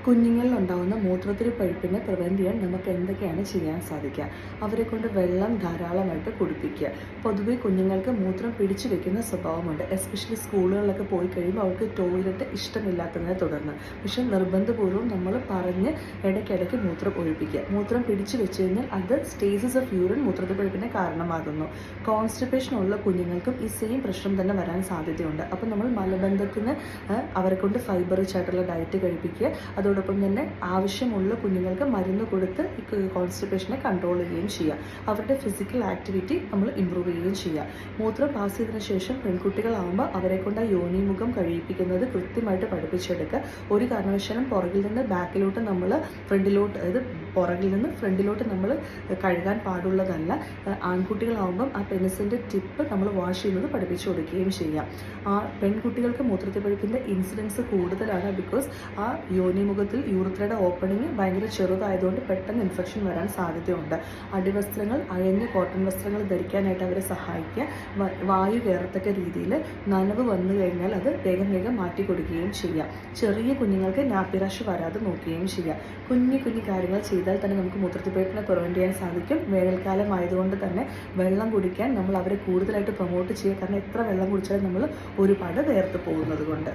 കുഞ്ഞുങ്ങളിലുണ്ടാകുന്ന മൂത്രത്തിൽ പഴുപ്പിനെ പ്രിവെൻറ്റ് ചെയ്യാൻ നമുക്ക് എന്തൊക്കെയാണ് ചെയ്യാൻ സാധിക്കുക? അവരെ കൊണ്ട് വെള്ളം ധാരാളമായിട്ട് കുടിപ്പിക്കുക. പൊതുവെ കുഞ്ഞുങ്ങൾക്ക് മൂത്രം പിടിച്ചു വെക്കുന്ന സ്വഭാവമുണ്ട്. എസ്പെഷ്യലി സ്കൂളുകളിലൊക്കെ പോയി കഴിയുമ്പോൾ അവർക്ക് ടോയ്ലറ്റ് ഇഷ്ടമില്ലാത്തതിനെ തുടർന്ന്. പക്ഷെ നിർബന്ധപൂർവ്വം നമ്മൾ പറഞ്ഞ് ഇടയ്ക്കിടയ്ക്ക് മൂത്രം ഒഴിപ്പിക്കുക. മൂത്രം പിടിച്ചു വെച്ച് കഴിഞ്ഞാൽ അത് സ്റ്റേജസ് ഓഫ് യൂറിൻ മൂത്രത്തിൽ പഴുപ്പിന് കാരണമാകുന്നു. കോൺസ്റ്റിപ്പേഷൻ ഉള്ള കുഞ്ഞുങ്ങൾക്കും ഈ സെയിം പ്രശ്നം തന്നെ വരാൻ സാധ്യതയുണ്ട്. അപ്പം നമ്മൾ മലബന്ധത്തിന് അവരെ കൊണ്ട് ഫൈബർ റിച്ച് ആയിട്ടുള്ള ഡയറ്റ് കഴിപ്പിക്കുക. അതോടൊപ്പം തന്നെ ആവശ്യമുള്ള കുഞ്ഞുങ്ങൾക്ക് മരുന്ന് കൊടുത്ത് ഈ കോൺസ്റ്റിപ്പേഷനെ കൺട്രോൾ ചെയ്യുകയും ചെയ്യുക. അവരുടെ ഫിസിക്കൽ ആക്ടിവിറ്റി നമ്മൾ ഇമ്പ്രൂവ് ചെയ്യുകയും ചെയ്യുക. മൂത്രം പാസ് ചെയ്തതിനു ശേഷം പെൺകുട്ടികളാകുമ്പോൾ അവരെ കൊണ്ട് ആ യോനിമുഖം കഴിയിപ്പിക്കുന്നത് കൃത്യമായിട്ട് പഠിപ്പിച്ചെടുക്കുക. ഒരു കാരണവശാലും പുറകിൽ നിന്ന് ബാക്കിലോട്ട് നമ്മൾ ഫ്രണ്ടിലോട്ട്, അതായത് പുറകിൽ നിന്ന് ഫ്രണ്ടിലോട്ട് നമ്മൾ കഴുകാൻ പാടുള്ളതല്ല. ആൺകുട്ടികളാകുമ്പം ആ പെനിസിൻ്റെ ടിപ്പ് നമ്മൾ വാഷ് ചെയ്യുന്നത് പഠിപ്പിച്ചു കൊടുക്കുകയും ചെയ്യാം. ആ പെൺകുട്ടികൾക്ക് മൂത്രത്തിൽ പഴുപ്പിൻ്റെ ഇൻസിഡൻസ് കൂടുതലാണ്. ബിക്കോസ് ആ യോനിമുഖത്തിൽ യൂറിത്രയുടെ ഓപ്പണിങ് ഭയങ്കര ചെറുതായതുകൊണ്ട് പെട്ടെന്ന് ഇൻഫെക്ഷൻ വരാൻ സാധ്യതയുണ്ട്. അടിവസ്ത്രങ്ങൾ, അയഞ്ഞ കോട്ടൺ വസ്ത്രങ്ങൾ ധരിക്കാനായിട്ട് അവരെ സഹായിക്കുക. വായു കയറത്തക്ക രീതിയിൽ നനവ് വന്നു കഴിഞ്ഞാൽ അത് വേഗം വേഗം മാറ്റി കൊടുക്കുകയും ചെയ്യാം. ചെറിയ കുഞ്ഞുങ്ങൾക്ക് നാപ്പി റാഷ് വരാതെ നോക്കുകയും ചെയ്യാം. കുഞ്ഞു കുഞ്ഞു കാര്യങ്ങൾ ചെയ്താൽ തന്നെ നമുക്ക് മൂത്രത്തിൽ പഴുപ്പിനെ പ്രിവെൻറ്റ് ചെയ്യാൻ സാധിക്കും. വേനൽക്കാലം ആയതുകൊണ്ട് തന്നെ വെള്ളം കുടിക്കാൻ നമ്മൾ അവരെ കൂടുതലായിട്ട് പ്രൊമോട്ട് ചെയ്യുക. കാരണം എത്ര വെള്ളം കുടിച്ചാലും നമ്മൾ ഒരുപാട് വേർത്ത് പോകുന്നത് കൊണ്ട്.